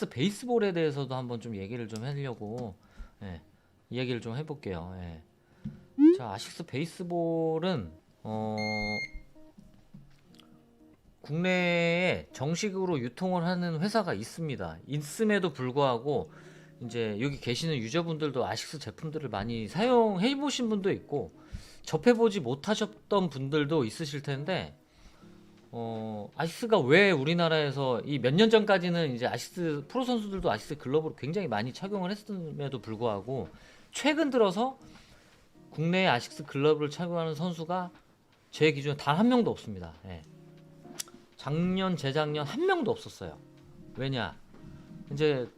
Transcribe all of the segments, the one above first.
아식스 베이스볼에 대해서도 한번 좀 얘기를 좀 하려고 예, 이야기를 좀 해볼게요. 예. 자, 아식스 베이스볼은 국내에 정식으로 유통을 하는 회사가 있습니다. 있음에도 불구하고 이제 여기 계시는 유저분들도 아식스 제품들을 많이 사용해 보신 분도 있고 접해보지 못하셨던 분들도 있으실 텐데 아식스가 왜 우리나라에서 이 몇 년 전까지는 이제 아식스 프로 선수들도 아식스 글러브를 굉장히 많이 착용을 했음에도 불구하고 최근 들어서 국내에 아식스 글러브를 착용하는 선수가 제 기준에 단 한 명도 없습니다. 예. 작년, 재작년 한 명도 없었어요. 왜냐? 이제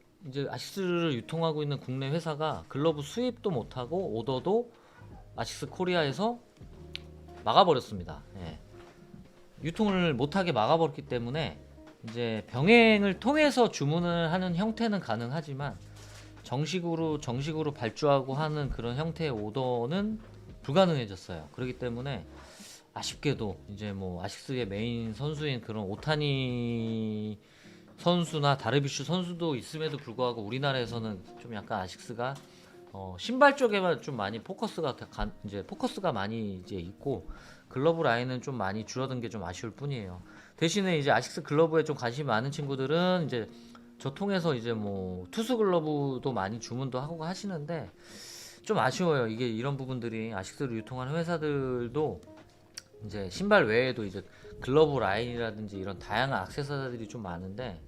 아식스를 유통하고 있는 국내 회사가 글러브 수입도 못하고 오더도 아식스 코리아에서 막아버렸습니다. 예. 유통을 못하게 막아버렸기 때문에 이제 병행을 통해서 주문을 하는 형태는 가능하지만 정식으로 발주하고 하는 그런 형태의 오더는 불가능해졌어요. 그렇기 때문에 아쉽게도 이제 뭐 아식스의 메인 선수인 그런 오타니 선수나 다르비슈 선수도 있음에도 불구하고 우리나라에서는 좀 약간 아식스가 신발 쪽에만 좀 많이 포커스가 많이 이제 있고 글러브 라인은 좀 많이 줄어든 게 좀 아쉬울 뿐이에요. 대신에 이제 아식스 글러브에 좀 관심이 많은 친구들은 이제 저 통해서 이제 뭐 투수 글러브도 많이 주문도 하고 하시는데 좀 아쉬워요. 이게 이런 부분들이 아식스를 유통하는 회사들도 이제 신발 외에도 이제 글러브 라인이라든지 이런 다양한 액세서리들이 좀 많은데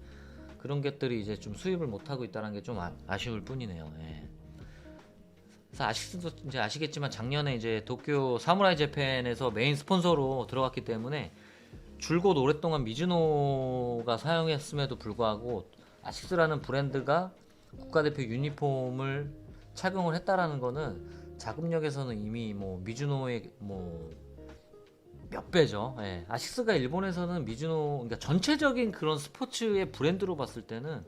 그런 것들이 이제 좀 수입을 못 하고 있다는 게 좀 아쉬울 뿐이네요. 예. 그래서 아식스도 이제 아시겠지만 작년에 이제 도쿄 사무라이 재팬에서 메인 스폰서로 들어갔기 때문에 줄곧 오랫동안 미즈노가 사용했음에도 불구하고 아식스라는 브랜드가 국가대표 유니폼을 착용을 했다라는 거는 자금력에서는 이미 뭐 미즈노의 뭐 몇 배죠. 예. 아식스가 일본에서는 미즈노, 그러니까 전체적인 그런 스포츠의 브랜드로 봤을 때는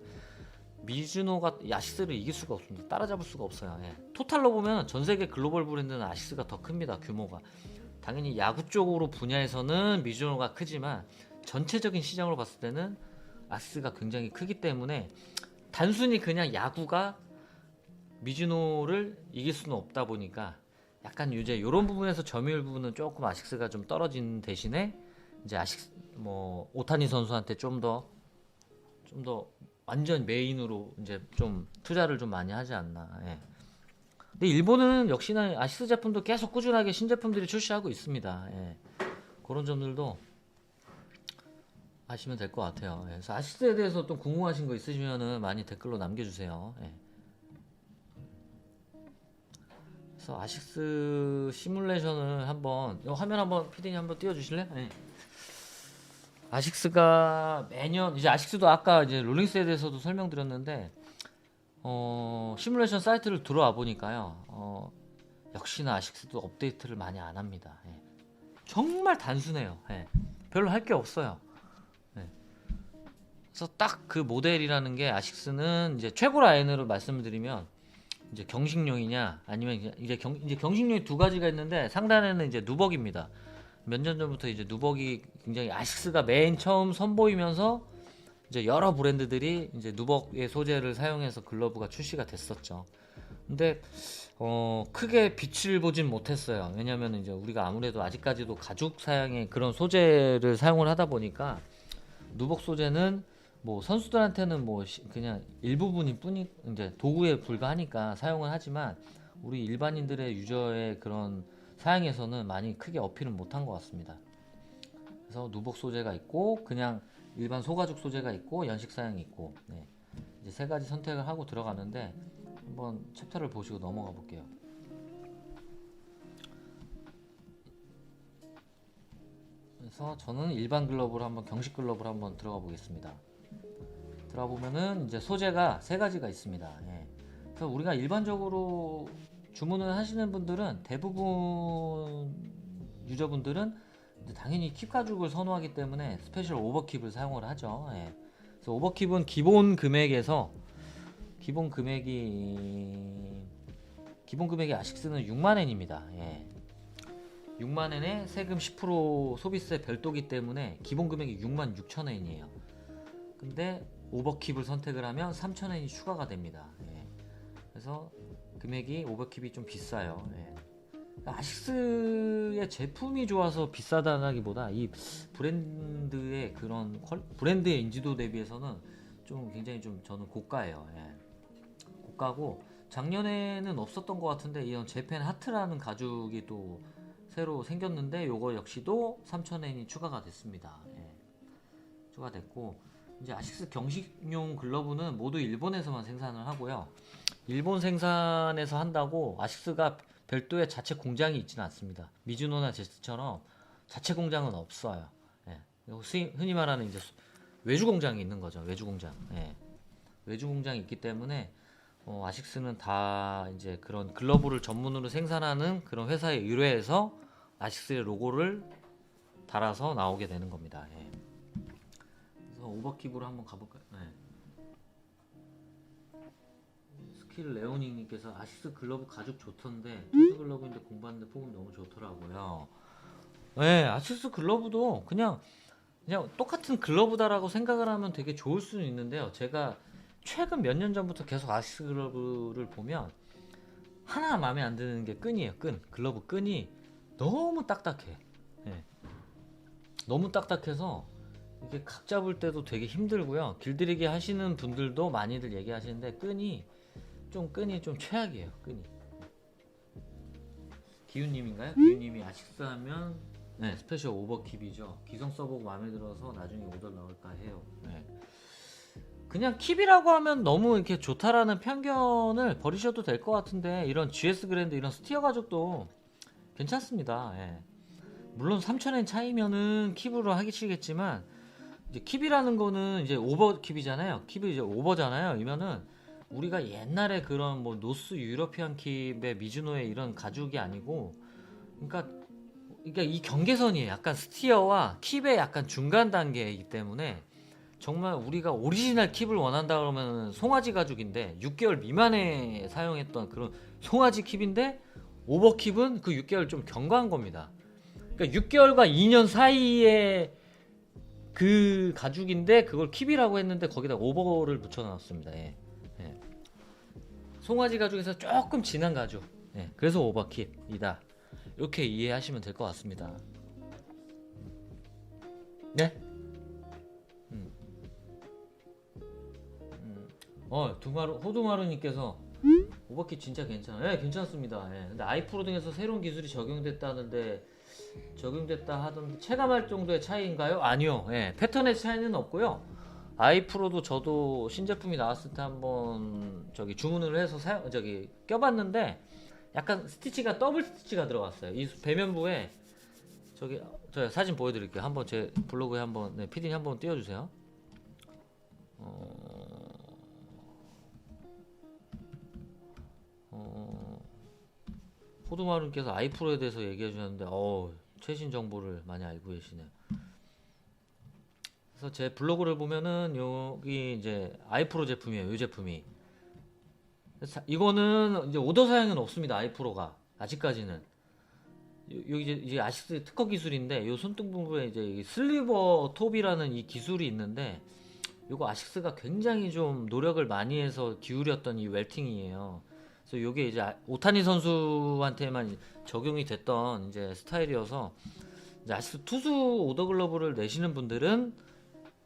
미즈노가 아식스를 이길 수가 없습니다. 따라잡을 수가 없어요. 예. 토탈로 보면 전 세계 글로벌 브랜드는 아식스가 더 큽니다. 규모가. 당연히 야구 쪽으로 분야에서는 미즈노가 크지만 전체적인 시장으로 봤을 때는 아식스가 굉장히 크기 때문에 단순히 그냥 야구가 미즈노를 이길 수는 없다 보니까 약간 이제 이런 부분에서 점유율 부분은 조금 아식스가 좀 떨어진 대신에 이제 아식스 뭐 오타니 선수한테 좀 더 완전 메인으로 이제 좀 투자를 좀 많이 하지 않나. 예. 근데 일본은 역시나 아식스 제품도 계속 꾸준하게 신제품들이 출시하고 있습니다. 예. 그런 점들도 아시면 될 것 같아요. 예. 그래서 아식스에 대해서 또 궁금하신 거 있으시면은 많이 댓글로 남겨주세요. 예. 그래서 아식스 시뮬레이션을 한번 화면 한번 피디님 한번 띄워주실래? 네. 아식스가 매년 이제 아식스도 아까 이제 롤링스에 대해서도 설명드렸는데 시뮬레이션 사이트를 들어와 보니까요 역시나 아식스도 업데이트를 많이 안 합니다. 예. 정말 단순해요. 예. 별로 할 게 없어요. 예. 그래서 딱 그 모델이라는 게 아식스는 이제 최고 라인으로 말씀을 드리면 이제 경식용이냐 아니면 이제 경식용이 두 가지가 있는데 상단에는 이제 누벅입니다. 몇 년 전부터 이제 누벅이 굉장히 아식스가 맨 처음 선보이면서 이제 여러 브랜드들이 이제 누벅의 소재를 사용해서 글러브가 출시가 됐었죠. 근데 크게 빛을 보진 못했어요. 왜냐면 이제 우리가 아무래도 아직까지도 가죽 사양의 그런 소재를 사용을 하다 보니까 누벅 소재는 뭐 선수들한테는 뭐 그냥 일부분일 뿐이 이제 도구에 불과하니까 사용을 하지만 우리 일반인들의 유저의 그런 사양에서는 많이 크게 어필은 못한 것 같습니다. 그래서 누벅 소재가 있고 그냥 일반 소가죽 소재가 있고 연식 사양이 있고 네. 이제 세 가지 선택을 하고 들어가는데 한번 챕터를 보시고 넘어가 볼게요. 그래서 저는 일반 글러브로 한번 경식 글러브로 한번 들어가 보겠습니다. 들어보면은 이제 소재가 세 가지가 있습니다. 예. 그래서 우리가 일반적으로 주문을 하시는 분들은 대부분 유저분들은 당연히 킵 가죽을 선호하기 때문에 스페셜 오버킵을 사용을 하죠. 예. 그래서 오버킵은 기본 금액이 아식스는 6만엔입니다. 예. 6만엔에 세금 10% 소비세 별도기 때문에 기본 금액이 66,000엔이에요. 근데 오버킵을 선택을 하면 3,000엔이 추가가 됩니다. 예. 그래서 금액이 오버킵이 좀 비싸요. 예. 아식스의 제품이 좋아서 비싸다기보다 이 브랜드의 그런 브랜드의 인지도 대비해서는 좀 굉장히 좀 저는 고가예요. 예. 고가고 작년에는 없었던 것 같은데 이런 재팬 하트라는 가죽이 또 새로 생겼는데 요거 역시도 3,000엔이 추가가 됐습니다. 예. 추가됐고 이제 아식스 경식용 글러브는 모두 일본에서만 생산을 하고요. 일본 생산에서 한다고 아식스가 별도의 자체 공장이 있지는 않습니다. 미즈노나 제스처럼 자체 공장은 없어요. 예. 흔히 말하는 이제 외주 공장이 있는 거죠. 외주 공장. 예. 외주 공장이 있기 때문에 아식스는 다 이제 그런 글러브를 전문으로 생산하는 그런 회사에 의뢰해서 아식스의 로고를 달아서 나오게 되는 겁니다. 예. 그래서 오버킵으로 한번 가볼까요? 네. 스킬 레오닝님께서 아식스 글러브 가죽 좋던데 투스 글러브인데 공부하는데 폭은 너무 좋더라고요. 네, 아식스 글러브도 그냥 똑같은 글러브다라고 생각을 하면 되게 좋을 수는 있는데요. 제가 최근 몇 년 전부터 계속 아식스 글러브를 보면 하나 마음에 안 드는 게 끈이에요. 글러브 끈이 너무 딱딱해. 네. 너무 딱딱해서 이게 각 잡을 때도 되게 힘들고요. 길들이기 하시는 분들도 많이들 얘기하시는데 끈이 좀 최악이에요. 끈이. 기훈님인가요? 기훈님이 아식스 하면 네, 스페셜 오버킵이죠. 기성 써보고 마음에 들어서 나중에 오더 나올까 해요. 네. 그냥 킵이라고 하면 너무 이렇게 좋다라는 편견을 버리셔도 될 것 같은데 이런 GS 그랜드 이런 스티어 가죽도 괜찮습니다. 예. 물론 3,000엔 차이면은 킵으로 하시겠지만 이제 킵이라는 거는 이제 오버킵이잖아요. 킵이 이제 오버잖아요. 이면은 우리가 옛날에 그런 뭐 노스 유러피안 킵의 미즈노의 이런 가죽이 아니고 그러니까 이 경계선이에요. 약간 스티어와 킵의 약간 중간 단계이기 때문에 정말 우리가 오리지널 킵을 원한다 그러면 송아지 가죽인데 6개월 미만에 사용했던 그런 송아지 킵인데 오버킵은 그 6개월 좀 경과한 겁니다. 그러니까 6개월과 2년 사이에 그 가죽인데 그걸 킵이라고 했는데 거기다 오버를 붙여놨습니다. 예. 예. 송아지 가죽에서 조금 진한 가죽. 예. 그래서 오버킵이다. 이렇게 이해하시면 될 것 같습니다. 네? 호두마루님께서 오버킷 진짜 괜찮아요. 네, 괜찮습니다. 예. 근데 아이프로 등에서 새로운 기술이 적용됐다는데 적용됐다 하던데 체감할 정도의 차이인가요? 아니요. 예. 패턴의 차이는 없고요. 아이프로도 저도 신제품이 나왔을 때 한번 주문을 해서 껴봤는데 약간 스티치가 더블 스티치가 들어갔어요. 이 배면부에 저 사진 보여드릴게요. 한번 제 블로그에 한번 PD님 한번 띄워주세요. 호두마루님께서 아이프로에 대해서 얘기해 주셨는데 최신 정보를 많이 알고 계시네요. 그래서 제 블로그를 보면은 여기 이제 아이프로 제품이에요. 이 제품이 이거는 이제 오더 사양은 없습니다. 아이프로가 아직까지는 여기 이제 아식스 특허 기술인데 이 손등 부분에 이제 슬리버 톱이라는 이 기술이 있는데 이거 아식스가 굉장히 좀 노력을 많이 해서 기울였던 이 웰팅이에요. 그래서 이게 이제 오타니 선수한테만 적용이 됐던 이제 스타일이어서 이제 아식스 투수 오더 글러브를 내시는 분들은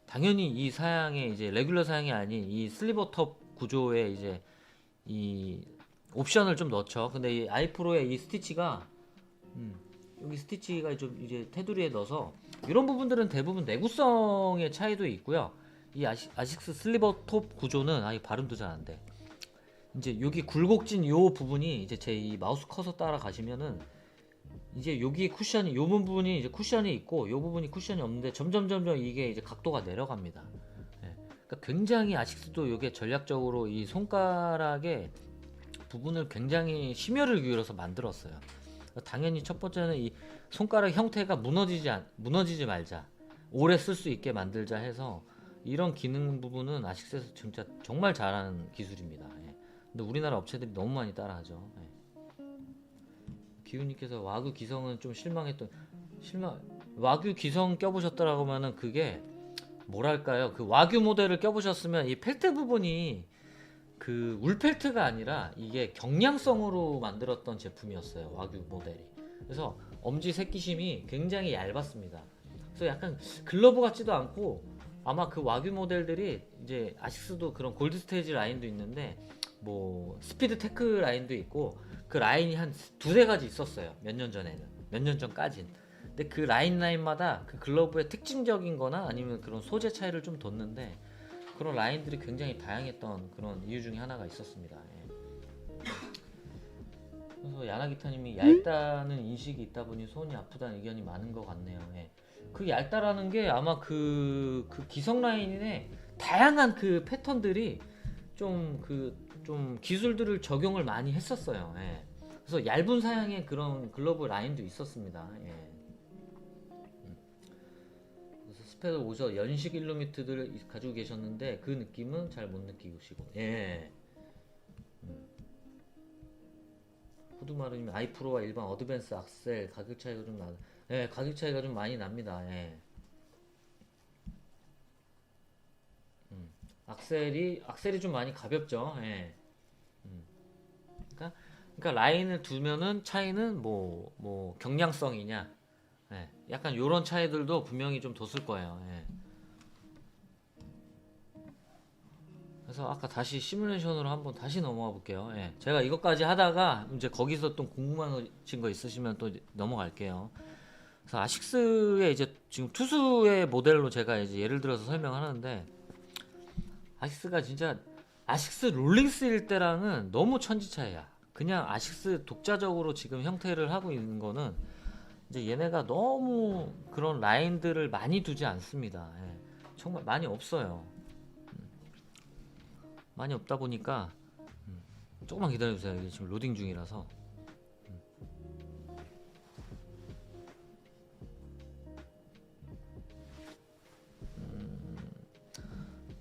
당연히 이 사양의 이제 레귤러 사양이 아닌 이 슬리버 톱 구조에 이제 이 옵션을 좀 넣죠. 근데 이 아이프로의 이 스티치가 여기 스티치가 좀 이제 테두리에 넣어서 이런 부분들은 대부분 내구성의 차이도 있고요. 이 아식스 슬리버 톱 구조는 발음도 잘 안 돼. 이제 여기 굴곡진 요 부분이 이제 제 이 마우스 커서 따라가시면은 이제 여기 쿠션이 요 부분이 이제 쿠션이 있고 요 부분이 쿠션이 없는데 점점 이게 이제 각도가 내려갑니다. 예. 그러니까 굉장히 아식스도 요게 전략적으로 이 손가락의 부분을 굉장히 심혈을 기울여서 만들었어요. 그러니까 당연히 첫 번째는 이 손가락 형태가 무너지지 말자, 오래 쓸 수 있게 만들자 해서 이런 기능 부분은 아식스에서 진짜 정말 잘하는 기술입니다. 예. 근데 우리나라 업체들이 너무 많이 따라하죠. 예. 기훈님께서 와규 기성은 좀 와규 기성 껴보셨더라고 하면은 그게 뭐랄까요, 그 와규 모델을 껴보셨으면 이 펠트 부분이 그 울펠트가 아니라 이게 경량성으로 만들었던 제품이었어요, 와규 모델이. 그래서 엄지 새끼심이 굉장히 얇았습니다. 그래서 약간 글러브 같지도 않고, 아마 그 와규 모델들이 이제 아식스도 그런 골드 스테이지 라인도 있는데 뭐 스피드 테크 라인도 있고, 그 라인이 한 두세 가지 있었어요, 몇 년 전에는, 몇 년 전까진. 근데 그 라인마다 그 글러브의 특징적인 거나 아니면 그런 소재 차이를 좀 뒀는데, 그런 라인들이 굉장히 다양했던 그런 이유 중에 하나가 있었습니다. 예. 그래서 야나기타님이 얇다는 인식이 있다 보니 손이 아프다는 의견이 많은 것 같네요. 예. 그 얇다라는 게 아마 그 기성 라인의 다양한 그 패턴들이 좀 기술들을 적용을 많이 했었어요. 예. 그래서 얇은 사양의 그런 글러브 라인도 있었습니다. 예. 그래서 스페더 오셔 연식 일루미트들을 가지고 계셨는데 그 느낌은 잘 못 느끼시고. 예. 후드마르님 아이프로와 일반 어드밴스 악셀 가격 차이가 좀 나. 예, 가격 차이가 좀 많이 납니다. 예. 악셀이 좀 많이 가볍죠. 예. 그러니까 라인을 두면은 차이는 뭐 경량성이냐, 예. 약간 요런 차이들도 분명히 좀 뒀을 거예요. 예. 그래서 아까 다시 시뮬레이션으로 한번 다시 넘어가 볼게요. 예. 제가 이것까지 하다가 이제 거기서 또 궁금하신 거 있으시면 또 넘어갈게요. 그래서 아식스의 이제 지금 투수의 모델로 제가 이제 예를 들어서 설명하는데, 아식스가 진짜 아식스 롤링스일 때랑은 너무 천지 차이야. 그냥 아식스 독자적으로 지금 형태를 하고 있는 거는 이제 얘네가 너무 그런 라인들을 많이 두지 않습니다. 예. 정말 많이 없어요. 많이 없다 보니까 조금만 기다려주세요. 이게 지금 로딩 중이라서.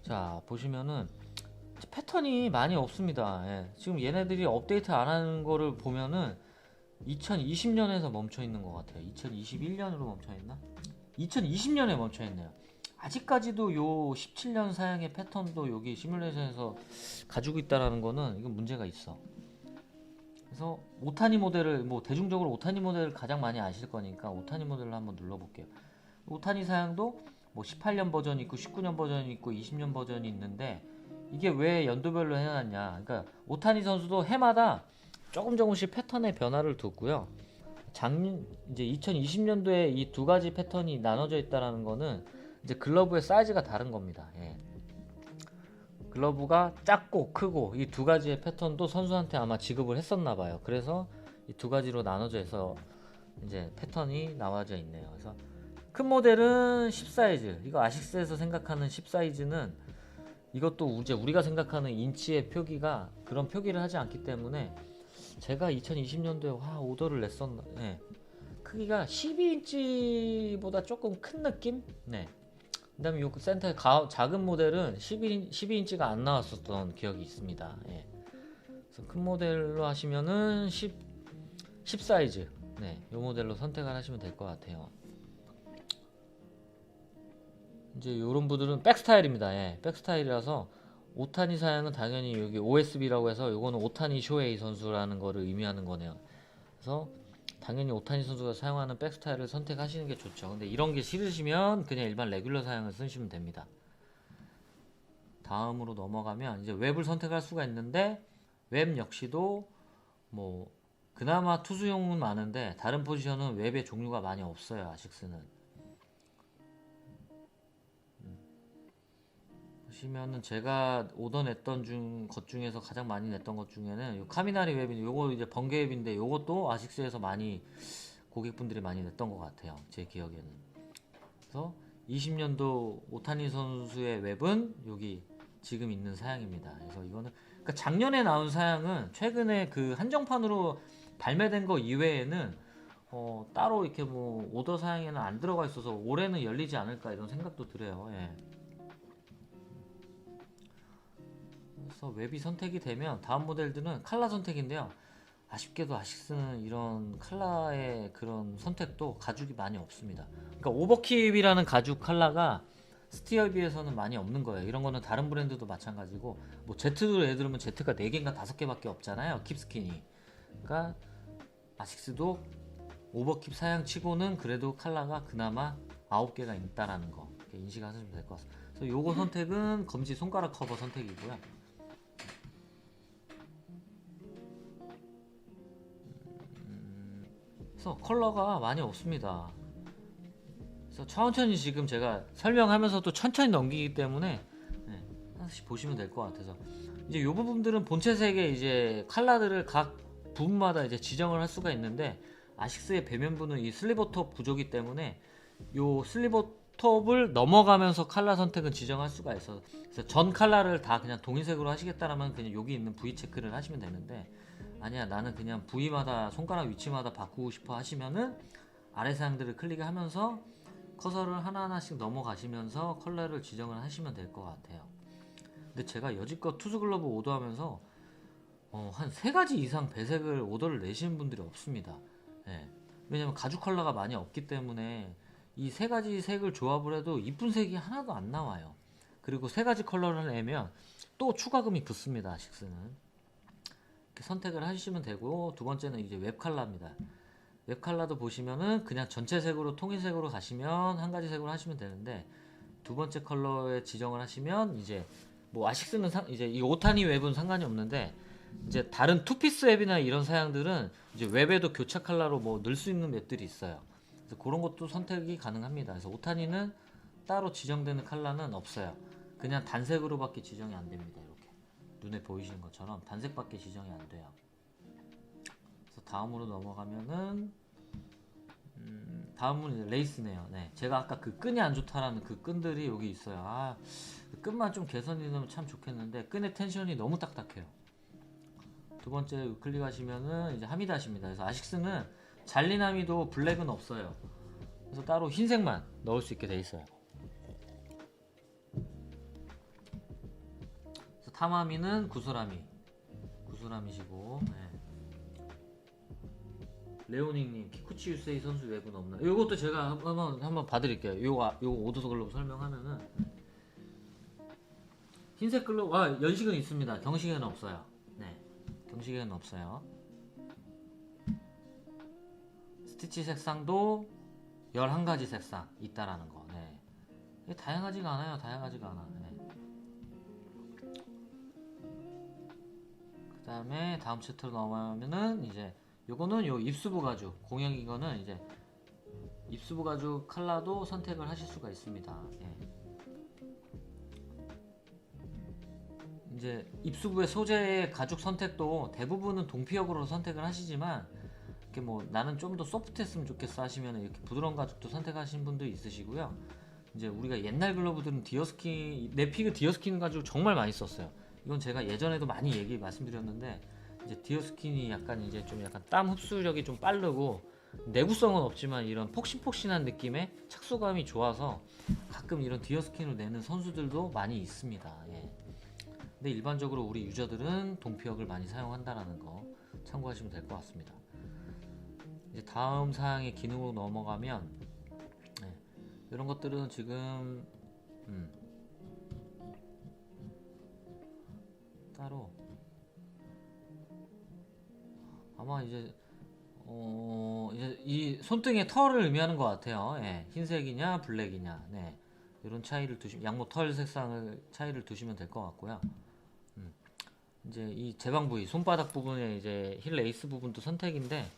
자, 보시면은 패턴이 많이 없습니다. 예. 지금 얘네들이 업데이트 안 하는 거를 보면은 2020년에서 멈춰 있는 것 같아요. 2021년으로 멈춰 있나? 2020년에 멈춰 있네요. 아직까지도 요 17년 사양의 패턴도 여기 시뮬레이션에서 가지고 있다라는 거는 이건 문제가 있어. 그래서 오타니 모델을, 뭐 대중적으로 오타니 모델을 가장 많이 아실 거니까 오타니 모델을 한번 눌러볼게요. 오타니 사양도 뭐 18년 버전이 있고 19년 버전이 있고 20년 버전이 있는데, 이게 왜 연도별로 해놨냐, 그러니까 오타니 선수도 해마다 조금씩 패턴의 변화를 뒀고요. 작년 이제 2020년도에 이 두 가지 패턴이 나눠져 있다라는 거는 이제 글러브의 사이즈가 다른 겁니다. 예. 글러브가 작고 크고 이 두 가지의 패턴도 선수한테 아마 지급을 했었나 봐요. 그래서 이 두 가지로 나눠져 있어 이제 패턴이 나와져 있네요. 그래서 큰 모델은 10 사이즈, 이거 아식스에서 생각하는 10 사이즈는 이것도 이제 우리가 생각하는 인치의 표기가 그런 표기를 하지 않기 때문에, 제가 2020년도에 오더를 냈었나, 네. 크기가 12인치보다 조금 큰 느낌? 네. 그 다음에 요 센터의 작은 모델은 12인치가 안 나왔었던 기억이 있습니다. 예. 그래서 큰 모델로 하시면은 10 사이즈. 네. 요 모델로 선택을 하시면 될 것 같아요. 이제 요런 분들은 백스타일입니다. 예. 백스타일이라서 오타니 사양은 당연히 여기 OSB라고 해서 요거는 오타니 쇼헤이 선수라는 거를 의미하는 거네요. 그래서 당연히 오타니 선수가 사용하는 백스타일을 선택하시는 게 좋죠. 근데 이런 게 싫으시면 그냥 일반 레귤러 사양을 쓰시면 됩니다. 다음으로 넘어가면 이제 웹을 선택할 수가 있는데, 웹 역시도 뭐 그나마 투수용은 많은데 다른 포지션은 웹의 종류가 많이 없어요. 아식스는. 보시면은 제가 오더 냈던 것 중에서 가장 많이 냈던 것 중에는 요 카미나리 웹인데, 요거 이제 번개 웹인데 요것도 아식스에서 많이 고객분들이 많이 냈던 것 같아요, 제 기억에는. 그래서 20년도 오타니 선수의 웹은 여기 지금 있는 사양입니다. 그래서 이거는 그러니까 작년에 나온 사양은 최근에 그 한정판으로 발매된 거 이외에는 따로 이렇게 뭐 오더 사양에는 안 들어가 있어서 올해는 열리지 않을까 이런 생각도 들어요. 예. 그래서 웹이 선택이 되면 다음 모델들은 칼라 선택인데요. 아쉽게도 아식스는 이런 칼라의 그런 선택도 가죽이 많이 없습니다. 그러니까 오버킵이라는 가죽 칼라가 스티어에 비해서는 많이 없는 거예요. 이런 거는 다른 브랜드도 마찬가지고, 뭐 Z도 예를 들면 Z가 4개인가 5개밖에 없잖아요. 킵스킨이. 그러니까 아식스도 오버킵 사양 치고는 그래도 컬러가 그나마 9개가 있다라는 거 이렇게 인식하시면 될 것 같습니다. 그래서 요거 선택은 검지 손가락 커버 선택이고요. 그래서 컬러가 많이 없습니다. 그래서 천천히 지금 제가 설명하면서도 천천히 넘기기 때문에 하나씩 보시면 될 것 같아서, 이제 요 부분들은 본체색의 이제 컬러들을 각 부분마다 이제 지정을 할 수가 있는데, 아식스의 배면부는 이 슬리버 톱 구조기 때문에 요 슬리버 톱을 넘어가면서 컬러 선택은 지정할 수가 있어서, 그래서 전 컬러를 다 그냥 동일색으로 하시겠다라면 그냥 여기 있는 V 체크를 하시면 되는데, 아니야 나는 그냥 부위마다 손가락 위치마다 바꾸고 싶어 하시면은 아래 사양들을 클릭하면서 커서를 하나하나씩 넘어가시면서 컬러를 지정을 하시면 될 것 같아요. 근데 제가 여지껏 투스글러브 오더하면서 한 3가지 이상 배색을 오더를 내시는 분들이 없습니다. 예. 왜냐면 가죽 컬러가 많이 없기 때문에 이 3가지 색을 조합을 해도 이쁜 색이 하나도 안 나와요. 그리고 3가지 컬러를 내면 또 추가금이 붙습니다. 식스는 이렇게 선택을 하시면 되고, 두 번째는 이제 웹 컬러입니다. 웹 컬러도 보시면은 그냥 전체 색으로 통일색으로 가시면 한 가지 색으로 하시면 되는데, 두 번째 컬러에 지정을 하시면 이제 뭐 아식스는 이제 이 오타니 웹은 상관이 없는데, 이제 다른 투피스 웹이나 이런 사양들은 이제 웹에도 교차 컬러로 뭐 넣을 수 있는 웹들이 있어요. 그래서 그런 것도 선택이 가능합니다. 그래서 오타니는 따로 지정되는 컬러는 없어요. 그냥 단색으로밖에 지정이 안 됩니다. 이렇게 눈에 보이시는 것처럼 단색밖에 지정이 안 돼요. 그래서 다음으로 넘어가면은 다음은 이제 레이스네요. 네, 제가 아까 그 끈이 안 좋다라는 그 끈들이 여기 있어요. 그 끈만 좀 개선이 되면 참 좋겠는데 끈의 텐션이 너무 딱딱해요. 두 번째 클릭하시면은 이제 하미다십니다. 그래서 아식스는 잘린 하미도 블랙은 없어요. 그래서 따로 흰색만 넣을 수 있게 돼 있어요. 그래서 탐하미는 구슬하미시고, 네. 레오닝님 키쿠치 유세이 선수 웹은 없나? 요것도 제가 한번 봐드릴게요. 요거 오도서 글로브 설명하면은, 흰색 글로브 연식은 있습니다. 경식에는 없어요. 네, 경식에는 없어요. 스티치 색상도 11가지 색상 있다라는 거. 네. 다양하지가 않아요. 네. 그 다음에 다음 챕터로 넘어가면은 이제 요거는 요 입수부 가죽 공형, 이거는 이제 입수부 가죽 컬러도 선택을 하실 수가 있습니다. 예. 이제 입수부의 소재의 가죽 선택도 대부분은 동피역으로 선택을 하시지만, 이렇게 뭐 나는 좀 더 소프트했으면 좋겠어 하시면 이렇게 부드러운 가죽도 선택하시는 분도 있으시고요. 이제 우리가 옛날 글러브들은 디어스킨, 네피그 디어스킨 가죽 정말 많이 썼어요. 이건 제가 예전에도 많이 말씀드렸는데, 이제 디어스킨이 약간 이제 좀 약간 땀 흡수력이 좀 빠르고 내구성은 없지만 이런 폭신폭신한 느낌의 착수감이 좋아서 가끔 이런 디어스킨을 내는 선수들도 많이 있습니다. 예. 근데 일반적으로 우리 유저들은 동피역을 많이 사용한다라는 거 참고하시면 될 것 같습니다. 이제 다음 사항의 기능으로 넘어가면, 이런 것들은 지금 따로 아마 이제 이 손등의 털을 의미하는 것 같아요. 예, 흰색이냐 블랙이냐, 네, 이런 차이를 두시면, 양모 털 색상을 차이를 두시면 될 것 같고요. 이제 이 제방 부위, 손바닥 부분에 이제 힐 레이스 부분도 선택인데,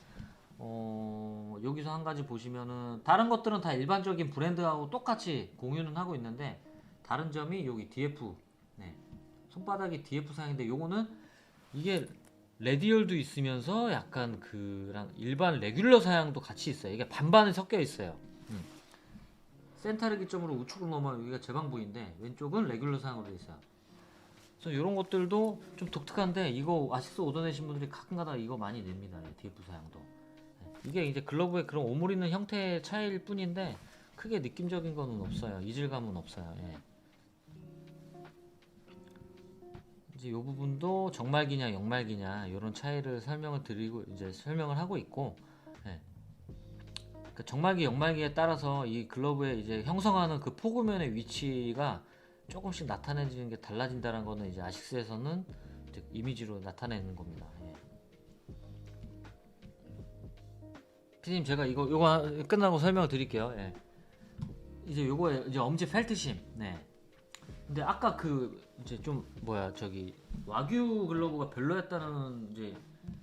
여기서 한 가지 보시면은 다른 것들은 다 일반적인 브랜드하고 똑같이 공유는 하고 있는데, 다른 점이 여기 DF, 네, 손바닥이 DF 사양인데 요거는 이게 레디얼도 있으면서 약간 그랑 일반 레귤러 사양도 같이 있어요. 이게 반반이 섞여 있어요. 센터를 기점으로 우측으로 넘어 여기가 제방 부위인데 왼쪽은 레귤러 사양으로 되어 있어요. 그래서 이런 것들도 좀 독특한데, 이거 아식스 오더 내신 분들이 가끔가다 이거 많이 냅니다. DF 사양도. 이게 이제 글러브의 그런 오므리는 형태의 차이일 뿐인데 크게 느낌적인 거는 없어요. 이질감은 없어요. 예. 이제 이 부분도 정말기냐 영말기냐 이런 차이를 설명을 드리고 이제 설명을 하고 있고, 예. 그 정말기 역말기에 따라서 이 글러브에 이제 형성하는 그 포구면의 위치가 조금씩 나타내지는 게 달라진다는 거는 이제 아식스에서는 이제 이미지로 나타내는 겁니다. 예. 피디님 제가 요거 끝나고 설명을 드릴게요. 예. 이제 요거 이제 엄지 펠트심. 네. 근데 아까 그 이제 좀 뭐야 저기 와규 글러브가 별로였다는 이제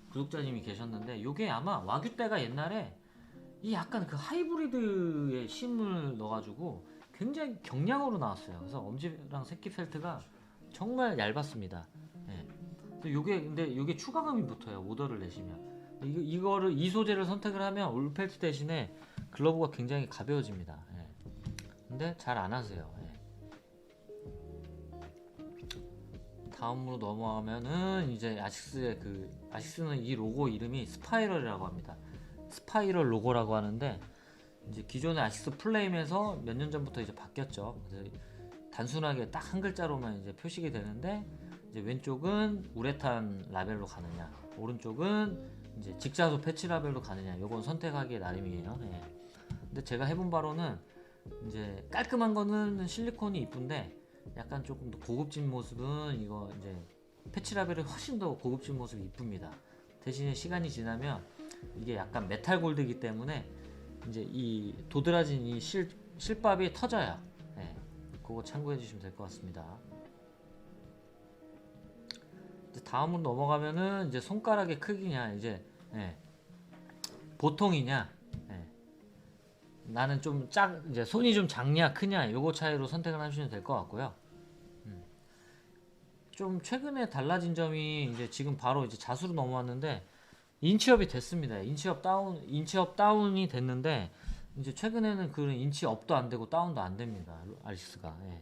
구독자님이 계셨는데 요게 아마 와규 때가 옛날에 이 약간 그 하이브리드의 심을 넣어가지고 굉장히 경량으로 나왔어요. 그래서 엄지랑 새끼 펠트가 정말 얇았습니다. 예. 근데 요게 추가금이 붙어요. 오더를 내시면. 이 소재를 선택을 하면 올 펠트 대신에 글러브가 굉장히 가벼워집니다. 예. 근데 잘 안 하세요. 예. 다음으로 넘어가면은 이제 아식스는 이 로고 이름이 스파이럴이라고 합니다. 스파이럴 로고라고 하는데 이제 기존의 아식스 플레임에서 몇 년 전부터 이제 바뀌었죠. 그래서 단순하게 딱 한 글자로만 이제 표식이 되는데 이제 왼쪽은 우레탄 라벨로 가느냐, 오른쪽은 이제 직자수 패치 라벨로 가느냐, 요건 선택하기에 나름이에요. 예. 근데 제가 해본 바로는 이제 깔끔한 거는 실리콘이 이쁜데 약간 조금 더 고급진 모습은 이거 이제 패치 라벨이 훨씬 더 고급진 모습이 이쁩니다. 대신에 시간이 지나면 이게 약간 메탈 골드이기 때문에 이제 이 도드라진 이 실밥이 터져요. 네, 그거 참고해 주시면 될 것 같습니다. 이제 다음으로 넘어가면은 이제 손가락의 크기냐 이제 보통이냐 나는 좀 이제 손이 좀 작냐 크냐 요거 차이로 선택을 하시면 될 것 같고요. 좀 최근에 달라진 점이 이제 지금 바로 이제 자수로 넘어왔는데 인치업이 됐습니다. 인치업 다운이 됐는데 이제 최근에는 그런 인치업도 안 되고 다운도 안 됩니다. 아식스가. 예.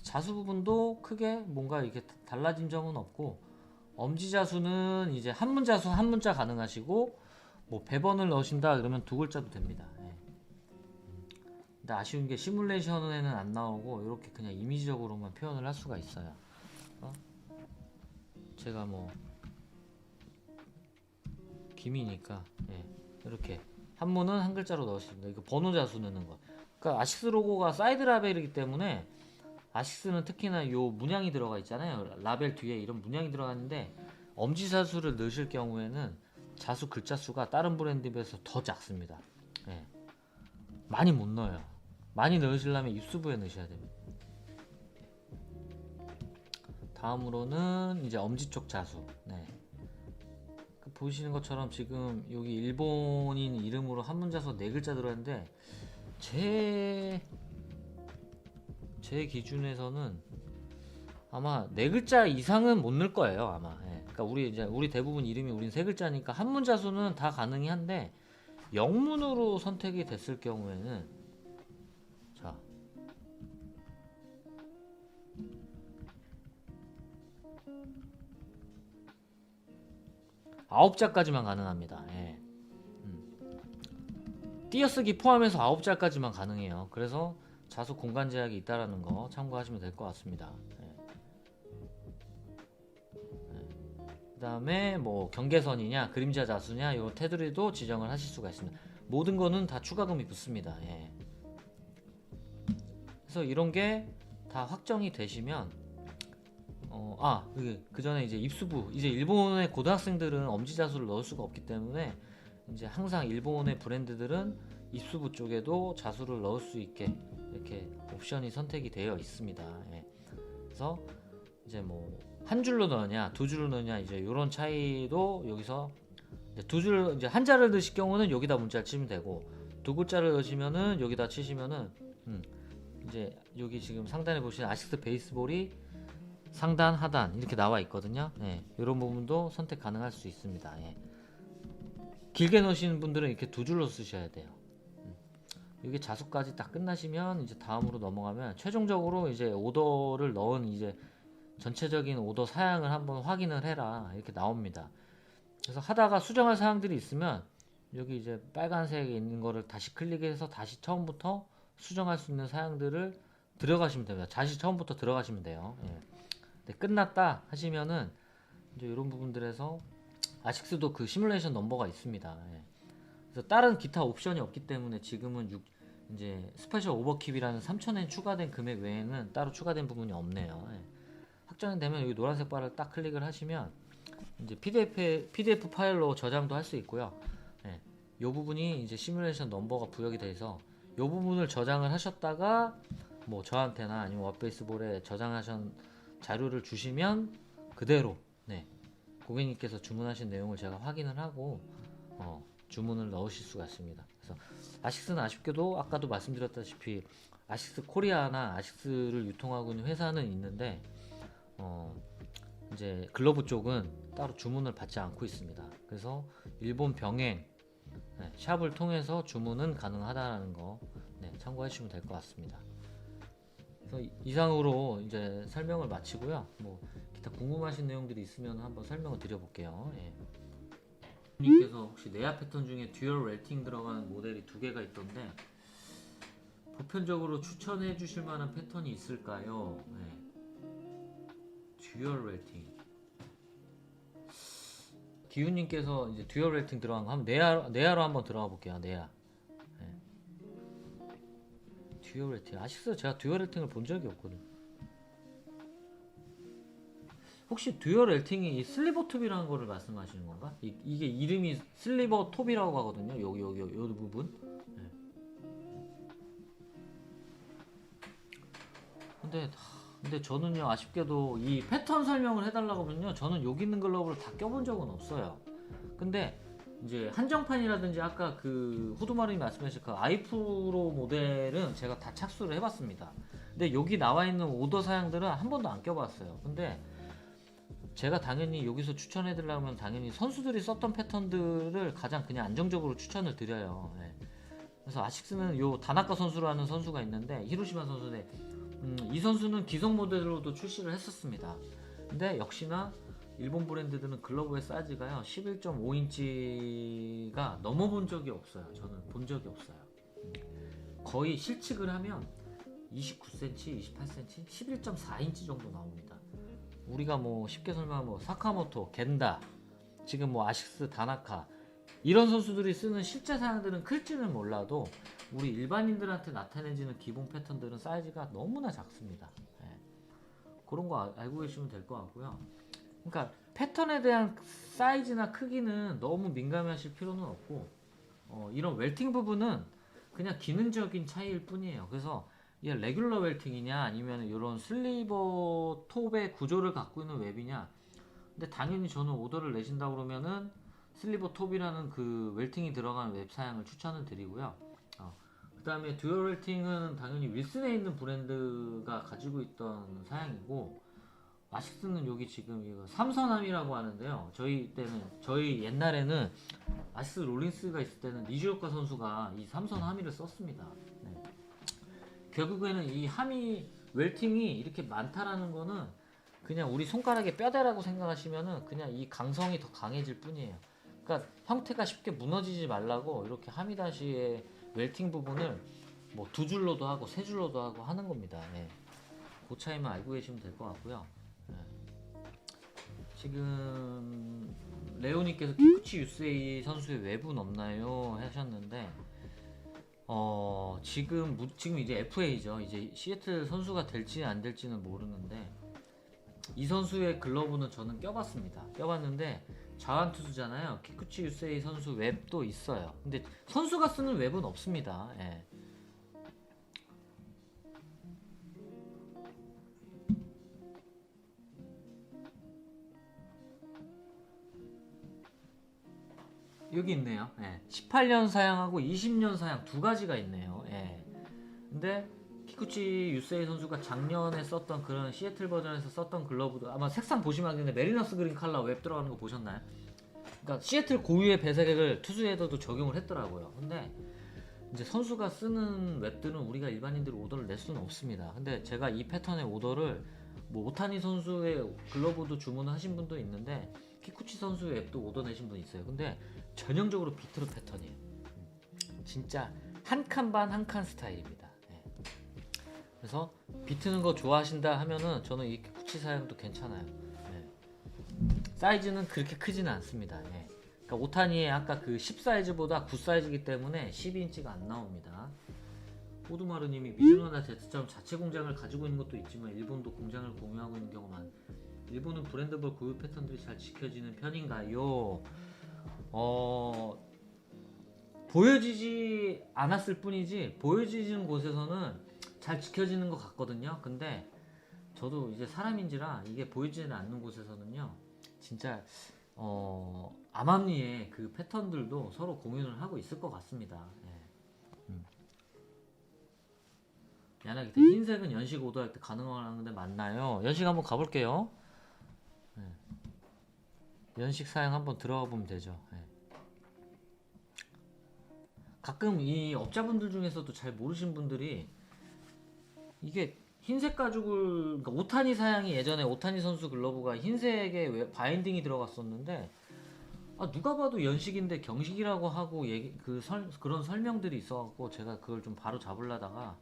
자수 부분도 크게 뭔가 이렇게 달라진 점은 없고 엄지 자수는 이제 한문 자수 한 문자 가능하시고 뭐 배번을 넣으신다 그러면 두 글자도 됩니다. 예. 근데 아쉬운 게 시뮬레이션에는 안 나오고 이렇게 그냥 이미지적으로만 표현을 할 수가 있어요. 제가 뭐 김이니까 이렇게 한문은 한 글자로 넣으십니다. 이거 번호 자수 넣는 거. 그러니까 아식스 로고가 사이드 라벨이기 때문에 아식스는 특히나 요 문양이 들어가 있잖아요. 라벨 뒤에 이런 문양이 들어가는데 엄지 자수를 넣으실 경우에는 자수 글자 수가 다른 브랜드에 비해서 더 작습니다. 예. 많이 못 넣어요. 많이 넣으시려면 입수부에 넣으셔야 됩니다. 다음으로는 이제 엄지 쪽 자수. 네. 보시는 것처럼 지금 여기 일본인 이름으로 한문 자수 4글자 들어있는데 제 기준에서는 아마 4글자 이상은 못 넣을 거예요 아마. 예. 그러니까 우리 대부분 이름이 우린 3글자니까 한문 자수는 다 가능히 한데 영문으로 선택이 됐을 경우에는 자 9자까지만 가능합니다. 예. 띄어쓰기 포함해서 9자까지만 가능해요. 그래서 자수 공간 제약이 있다라는 거 참고하시면 될 것 같습니다. 예. 그 다음에 뭐 경계선이냐 그림자 자수냐 요 테두리도 지정을 하실 수가 있습니다. 모든 거는 다 추가금이 붙습니다. 예. 그래서 이런 게 다 확정이 되시면 그 전에 이제 입수부 이제 일본의 고등학생들은 엄지 자수를 넣을 수가 없기 때문에 이제 항상 일본의 브랜드들은 입수부 쪽에도 자수를 넣을 수 있게 이렇게 옵션이 선택이 되어 있습니다. 예. 그래서 이제 뭐 한 줄로 넣느냐 두 줄로 넣느냐 이제 이런 차이도 여기서 이제 한 자를 넣으실 경우는 여기다 문자를 치면 되고 두 글자를 넣으시면은 여기다 치시면은 이제 여기 지금 상단에 보시는 아식스 베이스볼이 상단 하단 이렇게 나와 있거든요. 이런 부분도 선택 가능할 수 있습니다. 예. 길게 넣으시는 분들은 이렇게 두 줄로 쓰셔야 돼요. 이게 자수까지 딱 끝나시면 이제 다음으로 넘어가면 최종적으로 이제 오더를 넣은 이제 전체적인 오더 사양을 한번 확인을 해라 이렇게 나옵니다. 그래서 하다가 수정할 사항들이 있으면 여기 이제 빨간색에 있는 거를 다시 클릭해서 다시 처음부터 수정할 수 있는 사양들을 들어가시면 됩니다. 다시 처음부터 들어가시면 돼요. 예. 네, 끝났다 하시면은 이제 이런 부분들에서 아식스도 그 시뮬레이션 넘버가 있습니다. 예. 그래서 다른 기타 옵션이 없기 때문에 지금은 이제 스페셜 오버킵이라는 3,000엔 추가된 금액 외에는 따로 추가된 부분이 없네요. 예. 확정이 되면 여기 노란색 바를 딱 클릭을 하시면 이제 PDF 파일로 저장도 할 수 있고요. 예. 이 부분이 이제 시뮬레이션 넘버가 부여가 돼서 이 부분을 저장을 하셨다가 뭐 저한테나 아니면 웹베이스볼에 저장하신 자료를 주시면 그대로 네. 고객님께서 주문하신 내용을 제가 확인을 하고 주문을 넣으실 수가 있습니다. 그래서 아식스는 아쉽게도 아까도 말씀드렸다시피 아식스 코리아나 아식스를 유통하고 있는 회사는 있는데 이제 글러브 쪽은 따로 주문을 받지 않고 있습니다. 그래서 일본 병행 네, 샵을 통해서 주문은 가능하다는 거 네, 참고해 주시면 될 것 같습니다. 그래서 이상으로 이제 설명을 마치고요. 뭐 기타 궁금하신 내용들이 있으면 한번 설명을 드려볼게요. 예. 님께서 혹시 내야 패턴 중에 듀얼 웰팅 들어가는 모델이 두 개가 있던데 보편적으로 추천해 주실 만한 패턴이 있을까요? 네. 듀얼 웰팅. 기훈님께서 이제 듀얼 웰팅 들어간 거 한번 내야로 한번 들어가 볼게요. 내야. 네. 듀얼 웰팅. 아식스 제가 듀얼 웰팅을 본 적이 없거든. 혹시 듀얼 웰팅이 이 슬리버 톱이라는 거를 말씀하시는 건가? 이게 이름이 슬리버 톱이라고 하거든요. 여기 부분. 네. 근데 저는요 아쉽게도 이 패턴 설명을 해달라고 하면요 저는 여기 있는 글러브를 다 껴본 적은 없어요. 근데 이제 한정판이라든지 아까 그 후드마루님 말씀하신 그 아이프로 모델은 제가 다 착수를 해봤습니다. 근데 여기 나와 있는 오더 사양들은 한 번도 안 껴봤어요. 근데 제가 당연히 여기서 추천해 드리려면 당연히 선수들이 썼던 패턴들을 가장 그냥 안정적으로 추천을 드려요. 네. 그래서 아식스는 요 다나카 선수라는 선수가 있는데 히로시마 선수인데 이 선수는 기성 모델로도 출시를 했었습니다. 근데 역시나 일본 브랜드들은 글러브의 사이즈가요 11.5인치가 넘어본 적이 없어요. 저는 본 적이 없어요. 거의 실측을 하면 29cm, 28cm, 11.4인치 정도 나옵니다. 우리가 뭐 쉽게 설명하면 뭐 사카모토, 겐다, 지금 뭐 아식스, 다나카 이런 선수들이 쓰는 실제 사양들은 클지는 몰라도 우리 일반인들한테 나타내지는 기본 패턴들은 사이즈가 너무나 작습니다. 네. 그런 거 알고 계시면 될 것 같고요. 그러니까 패턴에 대한 사이즈나 크기는 너무 민감해하실 필요는 없고 이런 웰팅 부분은 그냥 기능적인 차이일 뿐이에요. 그래서 이게 레귤러 웰팅이냐 아니면 이런 슬리버 톱의 구조를 갖고 있는 웹이냐. 근데 당연히 저는 오더를 내신다 그러면은 슬리버 톱이라는 그 웰팅이 들어간 웹 사양을 추천을 드리고요. 그 다음에 듀얼 웰팅은 당연히 윌슨에 있는 브랜드가 가지고 있던 사양이고 아식스는 여기 지금 이거 삼선함이라고 하는데요. 저희 옛날에는 아식스 롤린스가 있을 때는 니즈오카 선수가 이 삼선함이를 썼습니다. 네. 결국에는 이 함이 웰팅이 이렇게 많다라는 거는 그냥 우리 손가락의 뼈대라고 생각하시면은 그냥 이 강성이 더 강해질 뿐이에요. 그러니까 형태가 쉽게 무너지지 말라고 이렇게 하미다시의 웰팅 부분을 뭐 두 줄로도 하고 세 줄로도 하고 하는 겁니다. 네. 그 차이만 알고 계시면 될 것 같고요. 네. 지금 레오님께서 키쿠치 유세이 선수의 외분 없나요? 하셨는데 지금 이제 FA죠. 이제 시애틀 선수가 될지 안 될지는 모르는데 이 선수의 글러브는 저는 껴봤습니다. 껴봤는데 자완투수잖아요. 키쿠치 유세이 선수 웹도 있어요. 근데 선수가 쓰는 웹은 없습니다. 예. 여기 있네요. 예. 18년 사양하고 20년 사양 두 가지가 있네요. 예. 근데 키쿠치 유세이 선수가 작년에 썼던 그런 시애틀 버전에서 썼던 글러브도 아마 색상 보시면 알겠는데 메리너스 그린 컬러 웹 들어가는 거 보셨나요? 그러니까 시애틀 고유의 배색을 투수에도 적용을 했더라고요. 근데 이제 선수가 쓰는 웹들은 우리가 일반인들이 오더를 낼 수는 없습니다. 근데 제가 이 패턴의 오더를 뭐 오타니 선수의 글러브도 주문하신 분도 있는데 키쿠치 선수의 웹도 오더 내신 분 있어요. 근데 전형적으로 비트로 패턴이에요. 진짜 한 칸 반 한 칸 스타일입니다. 그래서 비트는 거 좋아하신다 하면은 저는 이 키쿠치 사양도 괜찮아요. 네. 사이즈는 그렇게 크지는 않습니다. 네. 그러니까 오타니의 아까 그 10 사이즈보다 9 사이즈이기 때문에 12인치가 안 나옵니다. 호두마루님이 미즈노나 Z처럼 자체 공장을 가지고 있는 것도 있지만 일본도 공장을 공유하고 있는 경우가 많. 일본은 브랜드별 고유 패턴들이 잘 지켜지는 편인가요? 보여지지 않았을 뿐이지 보여지는 곳에서는 잘 지켜지는 것 같거든요. 근데 저도 이제 사람인지라 이게 보이지는 않는 곳에서는요, 진짜 암암리에 그 패턴들도 서로 공유를 하고 있을 것 같습니다. 예. 야나기 때 흰색은 연식 오더할 때 가능한데 맞나요? 연식 한번 가볼게요. 예. 연식 사양 한번 들어가 보면 되죠. 예. 가끔 이 업자분들 중에서도 잘 모르신 분들이 이게 흰색 가죽을, 그러니까 오타니 사양이 예전에 오타니 선수 글러브가 흰색에 바인딩이 들어갔었는데 누가 봐도 연식인데 경식이라고 하고 그런 설명들이 있어갖고 제가 그걸 좀 바로 잡으려다가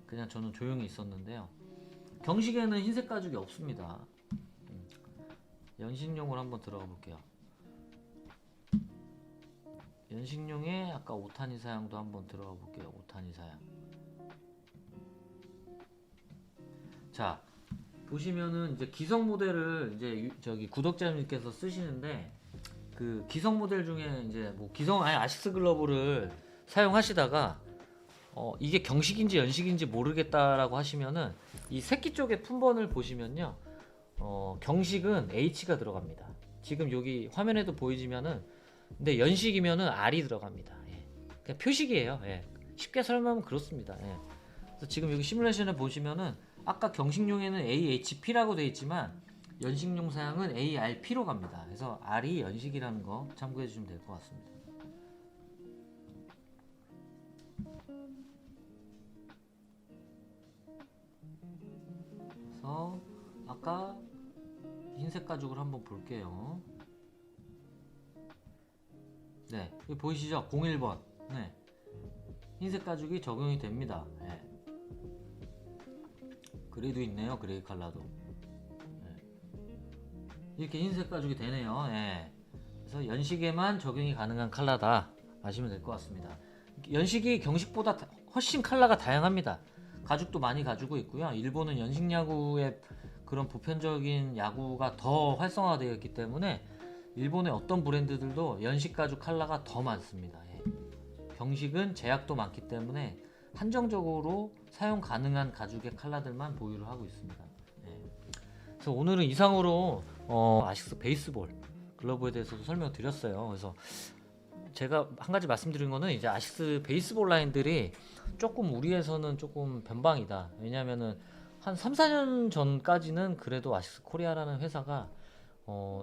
그냥 저는 조용히 있었는데요. 경식에는 흰색 가죽이 없습니다. 연식용을 한번 들어가 볼게요. 연식용에 아까 오타니 사양도 한번 들어가 볼게요. 오타니 사양. 자, 보시면은 이제 기성 모델을 이제 저기 구독자님께서 쓰시는데 그 기성 모델 중에 이제 뭐 아식스 글러브를 사용하시다가 이게 경식인지 연식인지 모르겠다라고 하시면은 이 새끼 쪽에 품번을 보시면요, 경식은 H가 들어갑니다. 지금 여기 화면에도 보이지만은, 근데 연식이면은 R이 들어갑니다. 예. 그냥 표식이에요. 예. 쉽게 설명하면 그렇습니다. 예. 그래서 지금 여기 시뮬레이션을 보시면은 아까 경식용에는 AHP라고 되어 있지만 연식용 사양은 ARP로 갑니다. 그래서 R이 연식이라는 거 참고해 주시면 될 것 같습니다. 그래서 아까 흰색 가죽을 한번 볼게요. 네, 여기 보이시죠? 01번. 네, 흰색 가죽이 적용이 됩니다. 네. 그레이도 있네요. 그레이 컬러도. 네. 이렇게 흰색 가죽이 되네요. 네. 그래서 연식에만 적용이 가능한 컬러다 아시면 될 것 같습니다. 연식이 경식보다 훨씬 컬러가 다양합니다. 가죽도 많이 가지고 있고요. 일본은 연식 야구의 그런 보편적인 야구가 더 활성화되어 있기 때문에 일본의 어떤 브랜드들도 연식 가죽 컬러가 더 많습니다. 예. 경식은 제약도 많기 때문에 한정적으로 사용 가능한 가죽의 컬러들만 보유를 하고 있습니다. 예. 그래서 오늘은 이상으로 아식스 베이스볼 글러브에 대해서도 설명을 드렸어요. 그래서 제가 한 가지 말씀드린 거는 이제 아식스 베이스볼 라인들이 조금 우리에서는 조금 변방이다. 왜냐면은 한 3, 4년 전까지는 그래도 아식스 코리아라는 회사가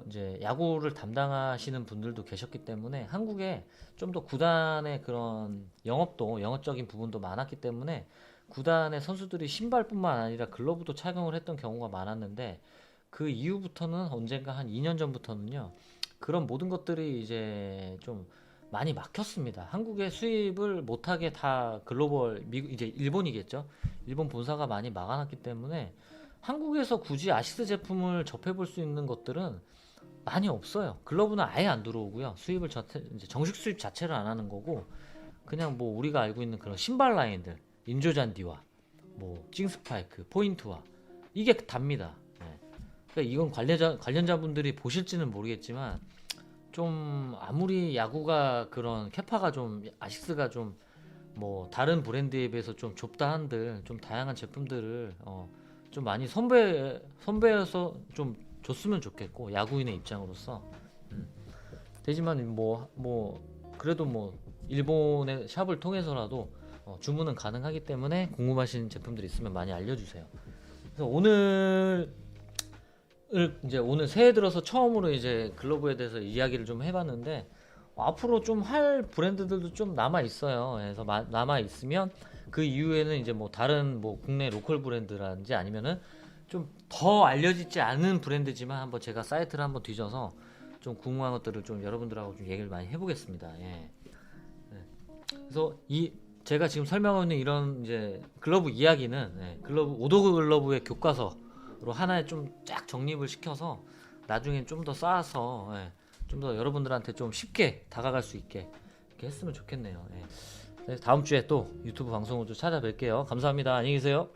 이제 야구를 담당하시는 분들도 계셨기 때문에 한국에 좀 더 구단의 그런 영업적인 부분도 많았기 때문에 구단의 선수들이 신발뿐만 아니라 글러브도 착용을 했던 경우가 많았는데, 그 이후부터는 언젠가 한 2년 전부터는요, 그런 모든 것들이 이제 좀 많이 막혔습니다. 한국에 수입을 못하게 다 글로벌, 이제 일본이겠죠. 일본 본사가 많이 막아놨기 때문에 한국에서 굳이 아식스 제품을 접해볼 수 있는 것들은 많이 없어요. 글러브는 아예 안 들어오고요. 수입을 이제 정식 수입 자체를 안 하는 거고, 그냥 뭐 우리가 알고 있는 그런 신발 라인들, 인조잔디와 뭐 찡스파이크, 포인트와 이게 답니다. 네. 그러니까 이건 관련자분들이 보실지는 모르겠지만, 좀 아무리 야구가 그런 캐파가 좀 아식스가 좀 뭐 다른 브랜드에 비해서 좀 좁다 한들 좀 다양한 제품들을 좀 많이 선배여서 좀 줬으면 좋겠고, 야구인의 입장으로서. 되지만 뭐 그래도 뭐 일본의 샵을 통해서라도 주문은 가능하기 때문에 궁금하신 제품들 있으면 많이 알려주세요. 그래서 오늘 새해 들어서 처음으로 이제 글러브에 대해서 이야기를 좀 해봤는데, 앞으로 좀 할 브랜드들도 좀 남아 있어요. 그래서 남아 있으면 그 이후에는 이제 뭐 다른 뭐 국내 로컬 브랜드라든지 아니면은 좀 더 알려지지 않은 브랜드지만 한번 제가 사이트를 한번 뒤져서 좀 궁금한 것들을 좀 여러분들하고 좀 얘기를 많이 해보겠습니다. 예. 네. 그래서 제가 지금 설명하고 있는 이런 이제 글러브 이야기는 글러브 오도 글러브의 교과서로 하나에 좀 쫙 정립을 시켜서 나중에 좀 더 쌓아서 좀 좀 더 여러분들한테 좀 쉽게 다가갈 수 있게 이렇게 했으면 좋겠네요. 네. 다음 주에 또 유튜브 방송으로 찾아뵐게요. 감사합니다. 안녕히 계세요.